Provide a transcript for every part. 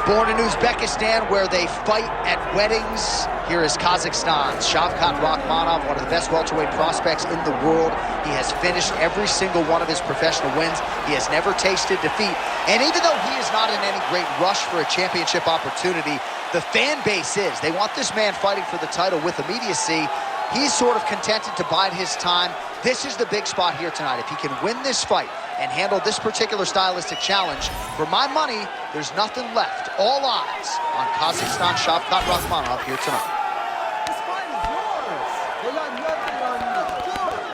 Born in Uzbekistan, where they fight at weddings, here is Kazakhstan's Shavkat Rakhmonov, one of the best welterweight prospects in the world. He has finished every single one of his professional wins. He has never tasted defeat. And even though he is not in any great rush for a championship opportunity, the fan base is. They want this man fighting for the title with immediacy. He's sort of contented to bide his time. This is the big spot here tonight. If he can win this fight and handle this particular stylistic challenge, for my money, there's nothing left. All eyes on Kazakhstan Shavkat Rakhmonov here tonight. This fight is yours. They got nothing on you. Do it.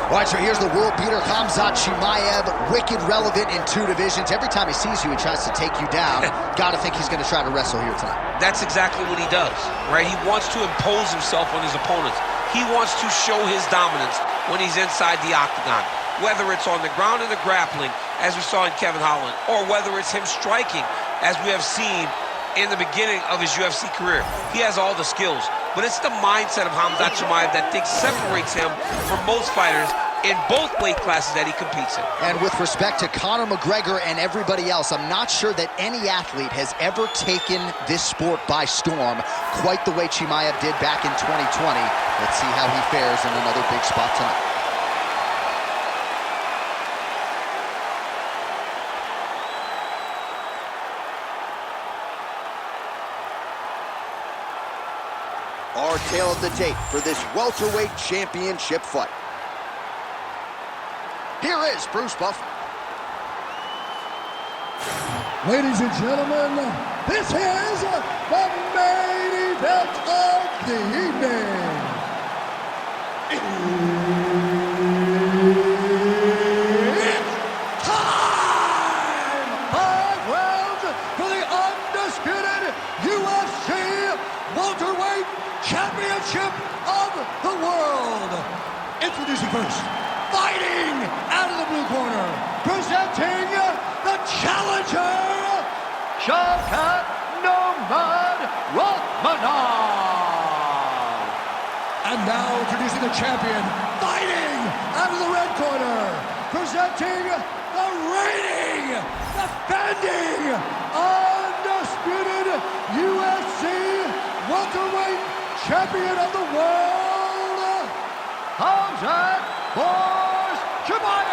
All right, so here's the world beater, Khamzat Chimaev, wicked relevant in 2 divisions. Every time he sees you, he tries to take you down. Gotta think he's gonna try to wrestle here tonight. That's exactly what he does, right? He wants to impose himself on his opponents. He wants to show his dominance when he's inside the octagon, whether it's on the ground in the grappling, as we saw in Kevin Holland, or whether it's him striking, as we have seen in the beginning of his UFC career. He has all the skills, but it's the mindset of Khamzat Chimaev that separates him from most fighters in both weight classes that he competes in. And with respect to Conor McGregor and everybody else, I'm not sure that any athlete has ever taken this sport by storm quite the way Chimaev did back in 2020. Let's see how he fares in another big spot tonight. Our tale of the tape for this welterweight championship fight. Here is Bruce Buffer. Ladies and gentlemen, this is the main event of the evening. It's time! 5 rounds for the undisputed UFC welterweight championship of the world. Introducing first, fighting out of the blue corner, presenting the challenger, Shavkat Rakhmonov. And now introducing the champion, fighting out of the red corner, presenting the reigning, defending, undisputed UFC welterweight champion of the world, Khamzat Chimaev.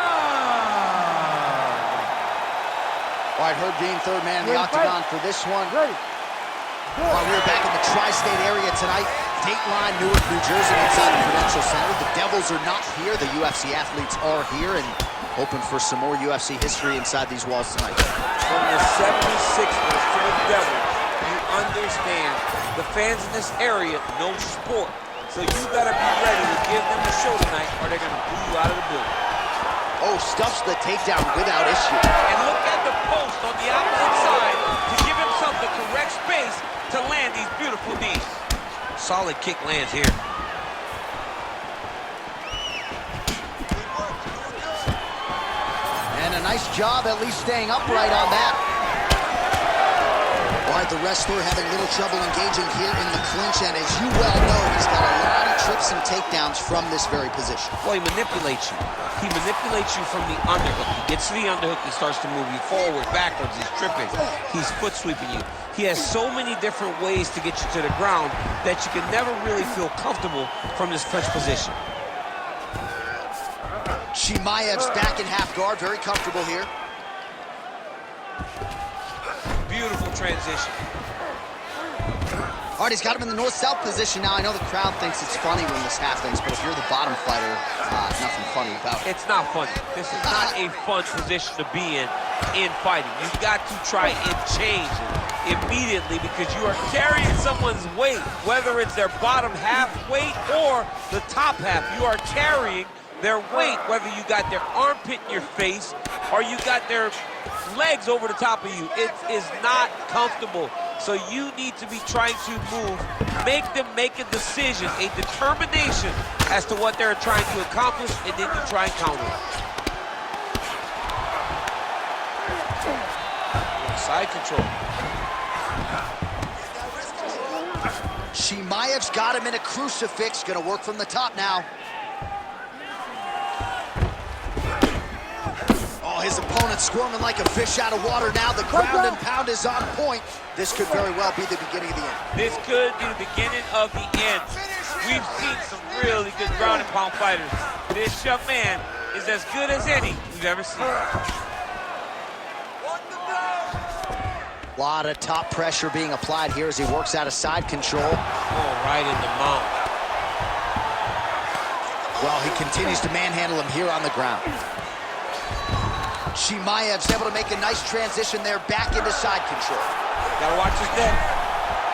All right, Herb Dean, third man in the octagon for this one. Ready. All right, we're back in the tri-state area tonight. Dateline, Newark, New Jersey, inside the Prudential Center. The Devils are not here. The UFC athletes are here and hoping for some more UFC history inside these walls tonight. From the 76ers to the Devils, you understand the fans in this area know sport. So you gotta be ready to give them a show tonight or they're gonna boo you out of the building. Oh, stuffs the takedown without issue. And look at the post on the opposite side to give himself the correct space to land these beautiful knees. Solid kick lands here. And a nice job at least staying upright on that. All right, the wrestler having little trouble engaging here in the clinch, and as you well know, he's got a lot of trips and takedowns from this very position. Well, he manipulates you. He manipulates you from the underhook. He gets to the underhook, he starts to move you forward, backwards, he's tripping. He's foot sweeping you. He has so many different ways to get you to the ground that you can never really feel comfortable from this clinch position. Chimaev's back in half guard, very comfortable here. Beautiful transition. All right, he's got him in the north-south position now. I know the crowd thinks it's funny when this happens, but if you're the bottom fighter, nothing funny about it. It's not funny. This is not a fun position to be in fighting. You've got to try and change it immediately because you are carrying someone's weight, whether it's their bottom half weight or the top half. You are carrying their weight, whether you got their armpit in your face or you got their legs over the top of you. It is not comfortable. So you need to be trying to move, make them make a decision, a determination as to what they're trying to accomplish, and then you try and counter it. Side control. Chimaev's got him in a crucifix. Gonna work from the top now. Oh, his opponent's squirming like a fish out of water now. The ground and pound is on point. This could very well be the beginning of the end. This could be the beginning of the end. We've seen some really good ground and pound fighters. This young man is as good as any we've ever seen. A lot of top pressure being applied here as he works out of side control. Oh, right in the mount. Well, he continues to manhandle him here on the ground. Chimaev's able to make a nice transition there back into side control. Gotta watch his neck.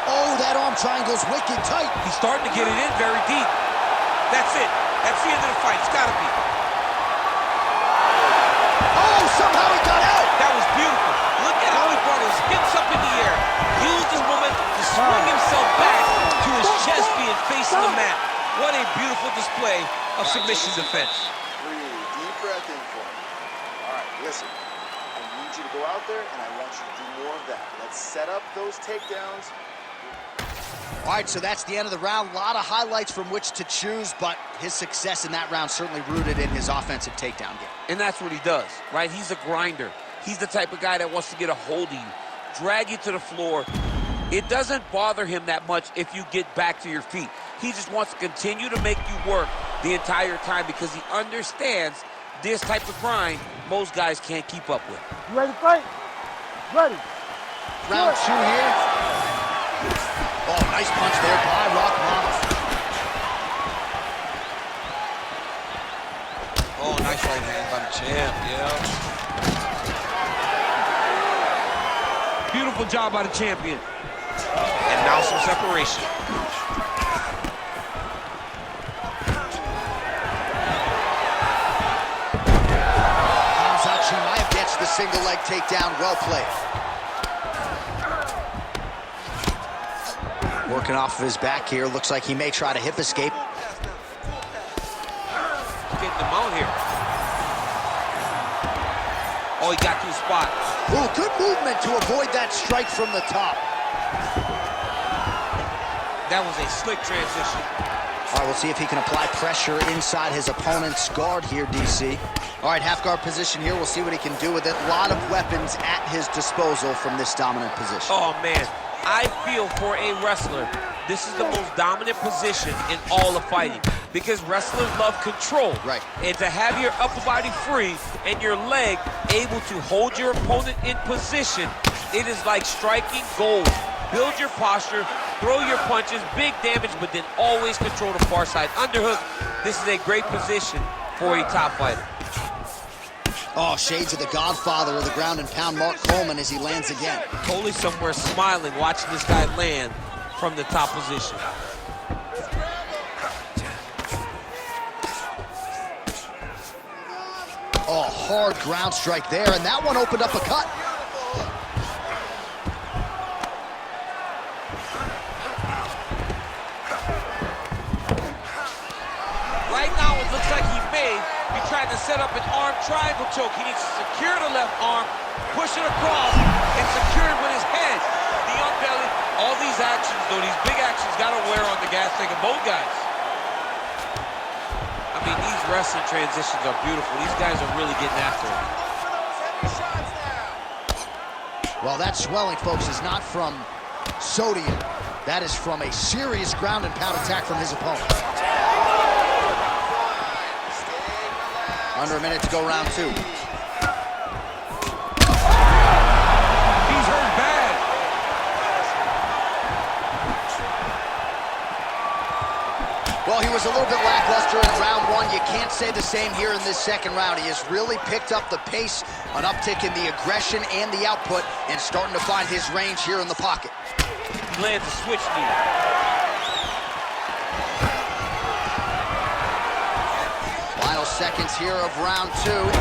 Oh, that arm triangle's wicked tight. He's starting to get it in very deep. That's it. That's the end of the fight. It's gotta be. Oh, somehow he got out. That was beautiful. Look at how he brought his hips up in the air. Used his momentum to swing himself back to his chest being facing the mat. What a beautiful display of submission defense. Breathe. Deep breath in for me. All right, listen. I need you to go out there, and I want you to do more of that. Let's set up those takedowns. All right, so that's the end of the round. A lot of highlights from which to choose, but his success in that round certainly rooted in his offensive takedown game. And that's what he does, right? He's a grinder. He's the type of guy that wants to get a hold of you, drag you to the floor. It doesn't bother him that much if you get back to your feet. He just wants to continue to make you work the entire time because he understands this type of grind most guys can't keep up with. You ready to fight? Ready. Round two here. Oh, nice punch there by Rakhmonov. Oh, nice right hand by the champ, yeah. Beautiful job by the champion. And now some separation. Khamzat Chimaev gets the single leg takedown. Well played. Working off of his back here. Looks like he may try to hip escape. Getting him out here. Oh, he got to the spot. Ooh, good movement to avoid that strike from the top. That was a slick transition. All right, we'll see if he can apply pressure inside his opponent's guard here, DC. All right, half guard position here. We'll see what he can do with it. A lot of weapons at his disposal from this dominant position. Oh, man. I feel for a wrestler, this is the most dominant position in all of fighting because wrestlers love control. Right. And to have your upper body free and your leg able to hold your opponent in position, it is like striking gold. Build your posture, throw your punches, big damage, but then always control the far side underhook. This is a great position for a top fighter. Oh, shades of the godfather of the ground and pound, Mark Coleman, as he lands again. Totally somewhere smiling, watching this guy land from the top position. Oh, hard ground strike there, and that one opened up a cut. Right now, it looks like he may be trying to set up an arm triangle choke. He needs to secure the left arm, push it across, and secure it with his head. The underbelly, all these actions, though, these big actions, got to wear on the gas tank of both guys. I mean, these wrestling transitions are beautiful. These guys are really getting after it. Well, that swelling, folks, is not from sodium. That is from a serious ground and pound attack from his opponent. Under a minute to go, round two. He's hurt bad. Well, he was a little bit lackluster in round one. You can't say the same here in this second round. He has really picked up the pace, an uptick in the aggression and the output, and starting to find his range here in the pocket. He lands a switch knee. Final seconds here of round 2. Drops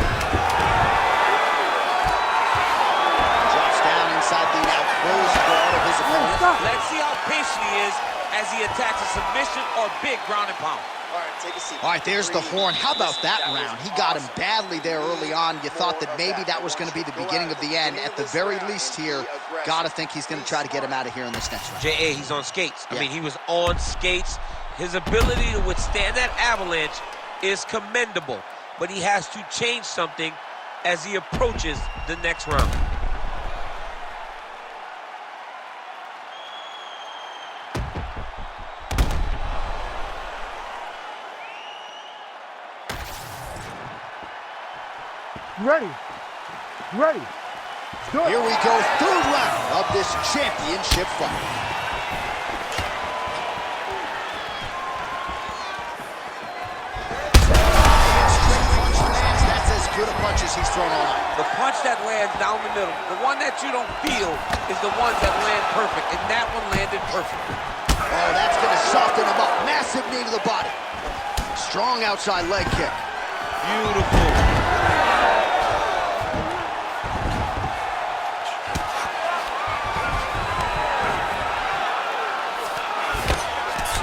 down inside the now closed guard of his opponent. Let's see how patient he is as he attacks a submission or big ground and pound. All right, take a seat. All right, there's the horn. How about that round? He got him badly there early on. You thought that maybe that was going to be the beginning of the end. At the very least here, got to think he's going to try to get him out of here in this next round. J.A., he's on skates. Yeah. I mean, he was on skates. His ability to withstand that avalanche is commendable, but he has to change something as he approaches the next round. Ready. Ready. Good. Here we go, third round of this championship fight. Straight punch lands. That's as good a punch as he's thrown all night. The punch that lands down the middle, the one that you don't feel, is the ones that land perfect, and that one landed perfect. Oh, that's going to soften him up. Massive knee to the body. Strong outside leg kick. Beautiful.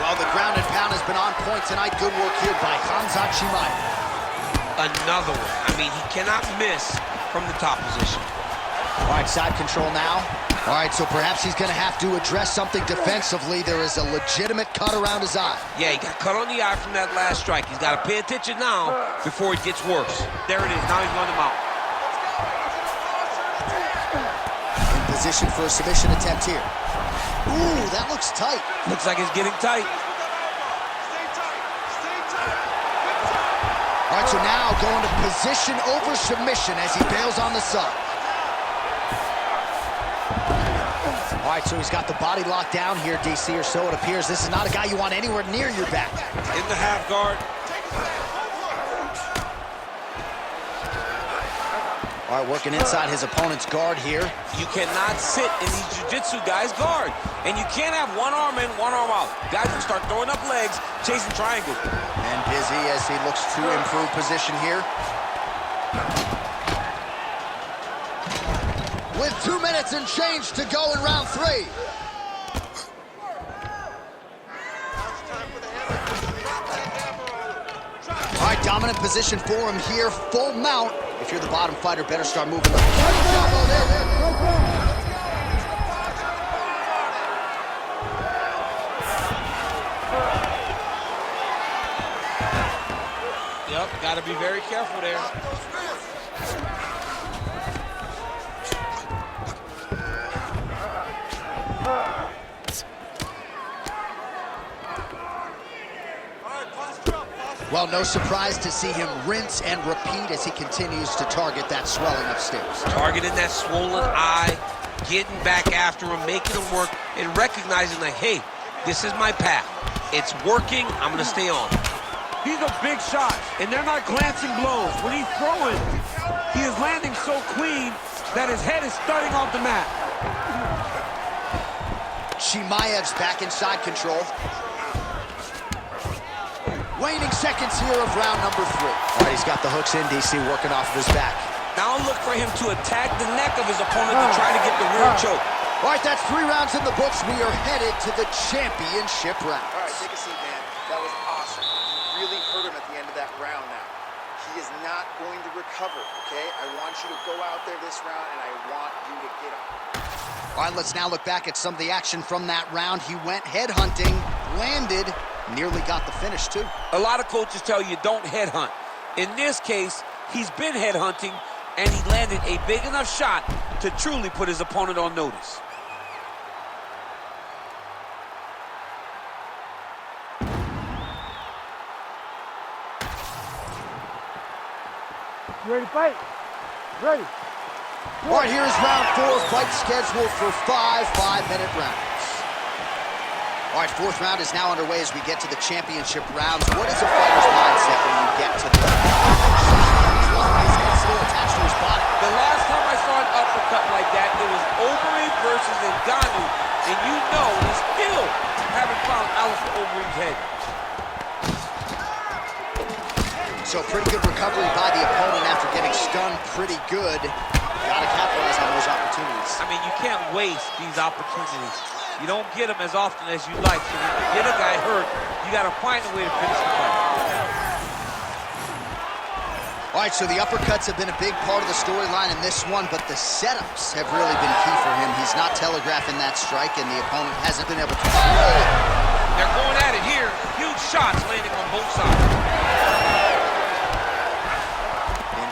Well, the ground and pound has been on point tonight. Good work here by Khamzat Chimaev. Another one. I mean, he cannot miss from the top position. All right, side control now. All right, so perhaps he's going to have to address something defensively. There is a legitimate cut around his eye. Yeah, he got cut on the eye from that last strike. He's got to pay attention now before it gets worse. There it is. Now he's running him out. In position for a submission attempt here. Ooh, that looks tight. Looks like it's getting tight. All right, so now going to position over submission as he bails on the sub. All right, so he's got the body locked down here, DC, or so it appears. This is not a guy you want anywhere near your back. In the half guard. All right, working inside his opponent's guard here. You cannot sit in these jiu-jitsu guys' guard. And you can't have one arm in, one arm out. Guys will start throwing up legs, chasing triangles. And busy as he looks to improve position here. With 2 minutes and change to go in round 3. All right, dominant position for him here, full mount. If you're the bottom fighter, better start moving. Yep, got to be very careful there. Well, no surprise to see him rinse and repeat as he continues to target that swelling upstairs. Targeting that swollen eye, getting back after him, making him work, and recognizing like, hey, this is my path. It's working, I'm gonna stay on. He's a big shot, and they're not glancing blows. When he's throwing, he is landing so clean that his head is starting off the mat. Chimaev's back in side control. Waning seconds here of round number 3. All right, he's got the hooks in, DC, working off of his back. Now look for him to attack the neck of his opponent to try to get the rear choke. All right, that's 3 rounds in the books. We are headed to the championship rounds. All right, take a seat, man. That was awesome. You really hurt him at the end of that round now. He is not going to recover, okay? I want you to go out there this round, and I want you to get up. All right, let's now look back at some of the action from that round. He went headhunting, landed, nearly got the finish, too. A lot of coaches tell you don't headhunt. In this case, he's been headhunting, and he landed a big enough shot to truly put his opponent on notice. You ready to fight? Ready. All right, here's round 4, fight scheduled for 5 5-minute rounds. All right, 4th round is now underway as we get to the championship rounds. What is a fighter's mindset when you get to the... He's still attached to his body. The last time I saw an uppercut like that, it was Overeem versus Ngannou, and you know we still haven't found Alistair Overeem's head. so pretty good recovery by the opponent after getting stunned pretty good. Gotta capitalize on those opportunities. I mean, you can't waste these opportunities. You don't get them as often as you like. So when you get a guy hurt, you gotta find a way to finish the fight. All right, so the uppercuts have been a big part of the storyline in this one, but the setups have really been key for him. He's not telegraphing that strike, and the opponent hasn't been able to... They're going at it here. Huge shots landing on both sides.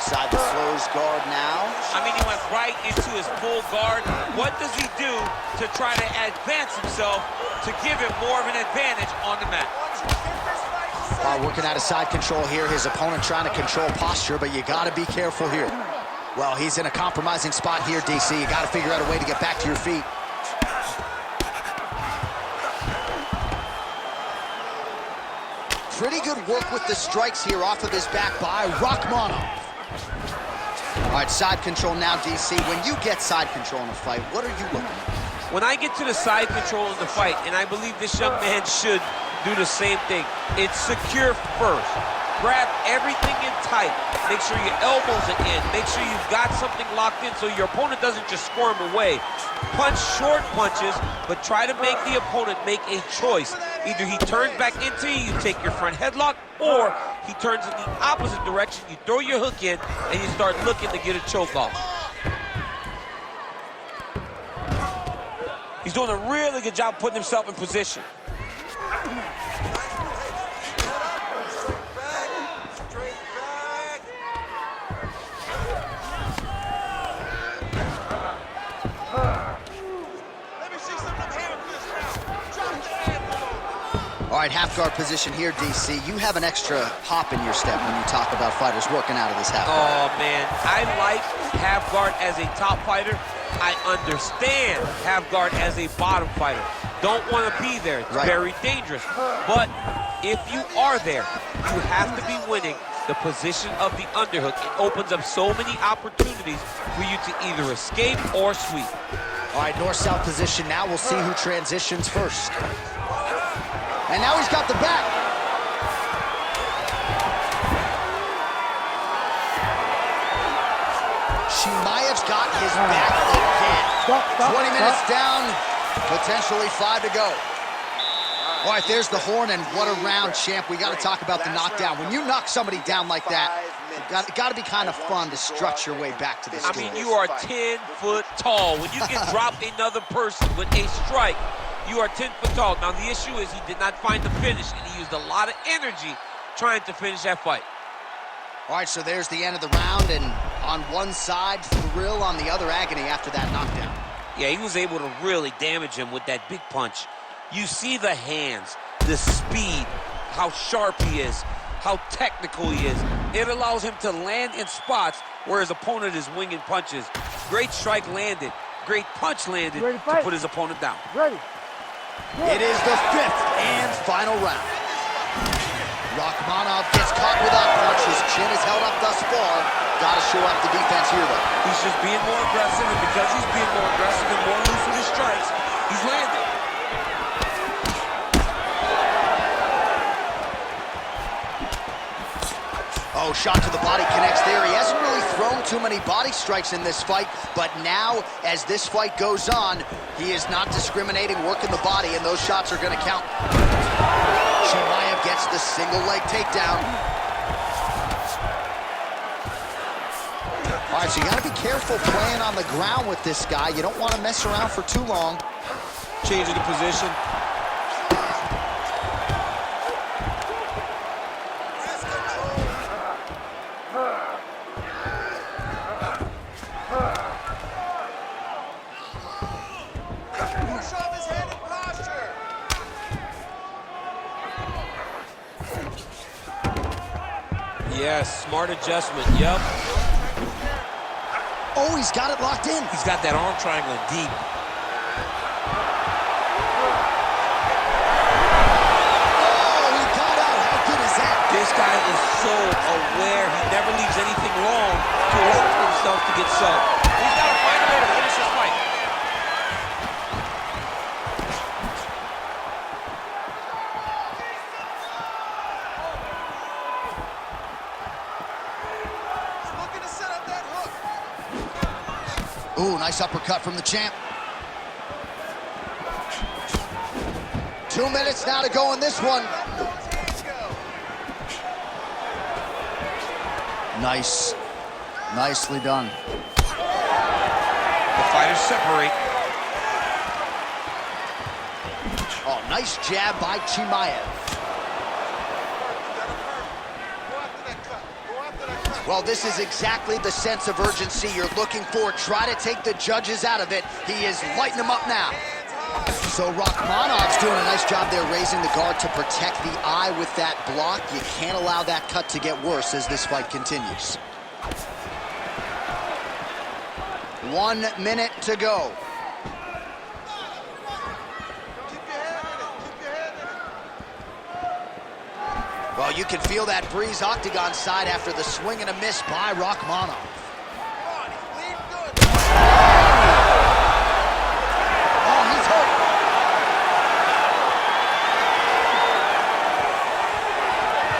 Inside the closed guard now. I mean, he went right into his full guard. What does he do to try to advance himself to give him more of an advantage on the mat? Working out of side control here. His opponent trying to control posture, but you got to be careful here. Well, he's in a compromising spot here, DC. You got to figure out a way to get back to your feet. Pretty good work with the strikes here off of his back by Rakhmonov. All right, side control now, DC. When you get side control in a fight, what are you looking at? When I get to the side control in the fight, and I believe this young man should do the same thing, it's secure first. Grab everything in tight. Make sure your elbows are in. Make sure you've got something locked in so your opponent doesn't just squirm away. Punch short punches, but try to make the opponent make a choice. Either he turns back into you, you take your front headlock, or he turns in the opposite direction, you throw your hook in, and you start looking to get a choke off. He's doing a really good job putting himself in position. All right, half guard position here, DC. You have an extra hop in your step when you talk about fighters working out of this half guard. Oh, man, I like half guard as a top fighter. I understand half guard as a bottom fighter. Don't want to be there. It's very dangerous. But if you are there, you have to be winning the position of the underhook. It opens up so many opportunities for you to either escape or sweep. All right, north-south position now. We'll see who transitions first. And now he's got the back. Chimaev's got his back again. 20 minutes down, potentially 5 to go. All right, there's the horn, and what a round, champ. We got to talk about the knockdown. When you knock somebody down like that, it got to be kind of fun to strut your way back to the stage. I mean, you are 10 foot tall. When you can drop another person with a strike, you are 10 foot tall. Now, the issue is he did not find the finish, and he used a lot of energy trying to finish that fight. All right, so there's the end of the round, and on one side, thrill, on the other, agony after that knockdown. Yeah, he was able to really damage him with that big punch. You see the hands, the speed, how sharp he is, how technical he is. It allows him to land in spots where his opponent is winging punches. Great strike landed, great punch landed to put his opponent down. Ready. It is the 5th and final round. Rakhmonov gets caught with that punch. His chin is held up thus far. Got to show up the defense here, though. He's just being more aggressive, and because he's being more aggressive and more loose with his strikes, he's landing. Oh, shot to the body connects there. He hasn't really thrown too many body strikes in this fight, but now, as this fight goes on, he is not discriminating, working the body, and those shots are going to count. Chimaev gets the single leg takedown. All right, so you got to be careful playing on the ground with this guy. You don't want to mess around for too long. Changing the position. Yes, smart adjustment, yep. Oh, he's got it locked in. He's got that arm triangle deep. Oh, he got out. How good is that? This guy is so aware. He never leaves anything wrong to allow for himself to get subbed. He's got to find a way to finish this fight. Ooh, nice uppercut from the champ. 2 minutes now to go in this one. Nice. Nicely done. The fighters separate. Oh, nice jab by Chimaev. Well, this is exactly the sense of urgency you're looking for. Try to take the judges out of it. He is lighting them up now. So Rakhmonov's doing a nice job there, raising the guard to protect the eye with that block. You can't allow that cut to get worse as this fight continues. 1 minute to go. Well, you can feel that breeze octagon side after the swing and a miss by Rakhmonov. Oh, he's hurt.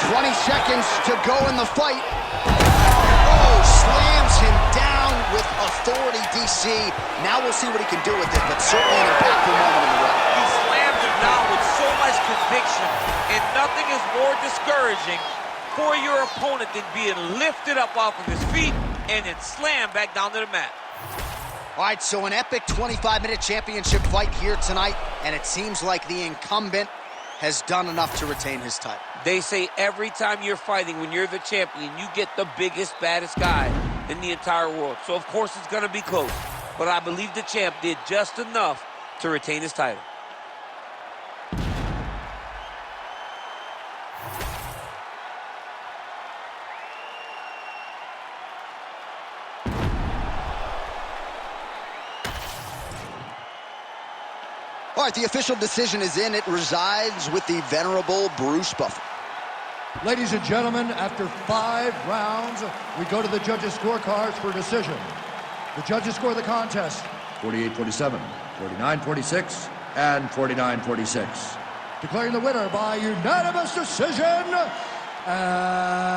"20 seconds to go in the fight." Oh, slams him down with authority, DC. Now we'll see what he can do with it, but certainly an impactful moment in the round. He slammed him down with so much conviction, and nothing is more discouraging for your opponent than being lifted up off of his feet and then slammed back down to the mat. All right, so an epic 25-minute championship fight here tonight, and it seems like the incumbent has done enough to retain his title. They say every time you're fighting, when you're the champion, you get the biggest, baddest guy in the entire world. So, of course, it's going to be close. But I believe the champ did just enough to retain his title. All right, the official decision is in. It resides with the venerable Bruce Buffer. Ladies and gentlemen, after 5 rounds, we go to the judges' scorecards for a decision. The judges score the contest 48-47, 49-46, and 49-46. Declaring the winner by unanimous decision, and